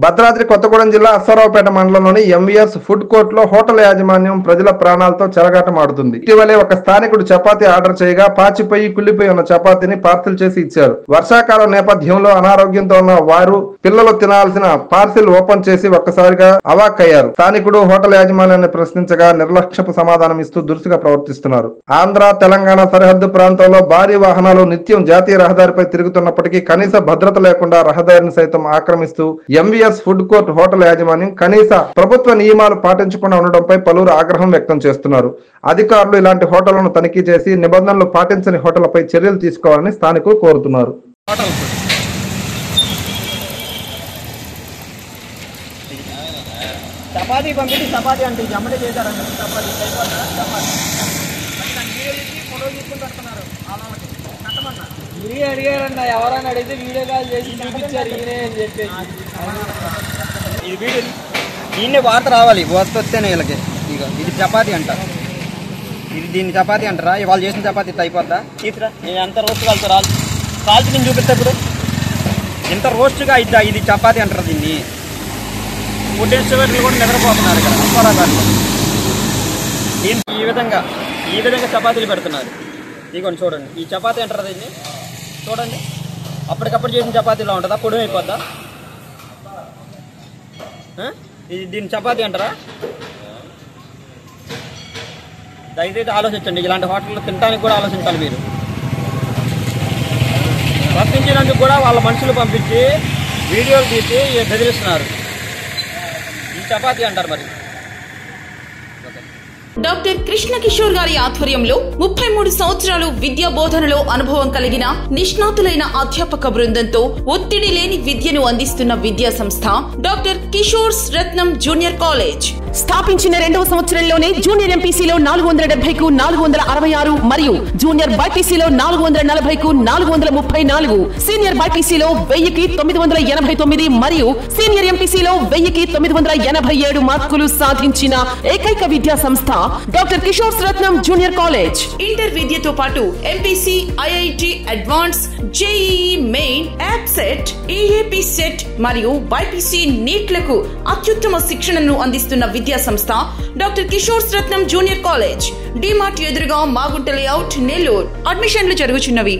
భద్రాద్రి కొత్తగూడెం జిల్లా అశ్వారావుపేట మండలంలోని MVS food court లో హోటల్ యాజమాన్యం ప్రజల ప్రాణాలతో చెలగాటమాడుతుంది. ఇటీవలే ఒక స్థానికుడు చపాతీ ఆర్డర్ చేయగా పాచిపోయి కుళ్లిపోయి ఉన్న చపాతీని పార్సిల్ చేసి ఇచ్చారు. వర్షాకాలం నేపథ్యంలో అనారోగ్యంతో ఉన్న వారు పిల్లలు తినాల్సిన పార్సిల్ ఓపెన్ చేసి ఒక్కసారిగా అవాక్కయ్యారు. స్థానికుడు హోటల్ యాజమాన్యాన్ని ప్రశ్నించగా నిర్లక్ష్యపు సమాధానం ఇస్తూ దురుసుగా ప్రవర్తిస్తున్నారు. ఆంధ్ర తెలంగాణ సరిహద్దు ప్రాంతంలో భారీ వాహనాలు నిత్యం జాతీయ రహదారిపై తిరుగుతున్నప్పటికీ కనీస భద్రత లేకుండా రహదారిని సైతం ఆక్రమిస్తూ ఎంవీఎస్ ఫుడ్ కోర్ట్ హోటల్ యాజమాన్యం కనీస ప్రభుత్వ నియమాలు పాటించకుండా ఉండడంపై పలువురు ఆగ్రహం వ్యక్తం చేస్తున్నారు. అధికారులు ఇలాంటి హోటళ్లను తనిఖీ చేసి నిబంధనలు పాటించని హోటళ్లపై చర్యలు తీసుకోవాలని స్థానికులు కోరుతున్నారు. చపాతీ పంపించి చపాతీ అంటే జమ్మడి చేశారండి. చపాతీ ఫోటో తీసుకుని పెడుతున్నారు. వీడియో అడిగారన్న, ఎవరైనా అడిగితే వీడియో కాల్ చేసి చూపించారు ఈయనే అని చెప్పేసి. ఇది వీడియో ఈయనే వార్త రావాలి, వార్త వస్తేనే వీళ్ళకి. ఇక ఇది చపాతీ అంట, ఇది దీన్ని చపాతీ అంటారా? వాళ్ళు చేసిన చపాతీ అయిపోద్దా? తీసురా, నేను ఎంత రోస్ట్ కలుతా కాల్చి నేను చూపిస్తా. ఇప్పుడు ఎంత రోస్ట్గా అయిద్దా? ఇది చపాతీ అంటారు దీన్ని. ఫుడ్ ఇన్స్టిట్యూట్లు కూడా నిద్రపోతున్నారు ఇక్కడ అశ్వారావుపేటలో. ఈ విధంగా చపాతీలు పెడుతున్నారు. ఇదిగోండి చూడండి, ఈ చపాతీ అంటారు దీన్ని. చూడండి, అప్పటికప్పుడు చేసిన చపాతీలో ఉంటుందా? పొడి అయిపోద్దా? ఇది దీన్ని చపాతీ అంటారా? దయచేసి ఆలోచించండి. ఇలాంటి హోటల్లో తినడానికి కూడా ఆలోచించాలి మీరు. ప్రశ్నించినందుకు కూడా వాళ్ళ మనుషులు పంపించి వీడియోలు తీసి బెదిరిస్తున్నారు. ఈ చపాతీ అంటారు మరి. డాక్టర్ కృష్ణ కిషోర్ గారి ఆధ్వర్యంలో 33 సంవత్సరాలు విద్యా బోధనలో అనుభవం కలిగిన నిష్ణాతులైన అధ్యాపక బృందంతో ఒత్తిడి లేని విద్యను అందిస్తున్న విద్యా సంస్థ డాక్టర్ కిషోర్స్ రత్నం జూనియర్ కాలేజ్. స్థాపించిన 2వ సంవత్సరంలోనే జూనియర్ ఎంపీసీలో 470కు 466 మరియు జూనియర్ బైపీసీలో 440కు 434, సీనియర్ బైపీసీలో 1000కి 989 మరియు సీనియర్ ఎంపీసీలో 1000కి 987 మార్కులు సాధించిన ఏకైక విద్యా సంస్థ డాక్టర్ కిషోర్స్ రత్నం జూనియర్ కాలేజ్. ఇంటర్ విద్యతో పాటు MPC, IIT advance, JEE main, app set, EAP set మరియు బైపీసీ నీట్లకు అత్యుత్తమ శిక్షణను అందిస్తున్న విద్యా సంస్థ డాక్టర్ కిషోర్స్ రత్నం జూనియర్ కాలేజ్. డిమార్ట్ ఎదురుగా మాగుంట లేఅవుట్, నెల్లూరు. అడ్మిషన్లు జరుగుతున్నవి.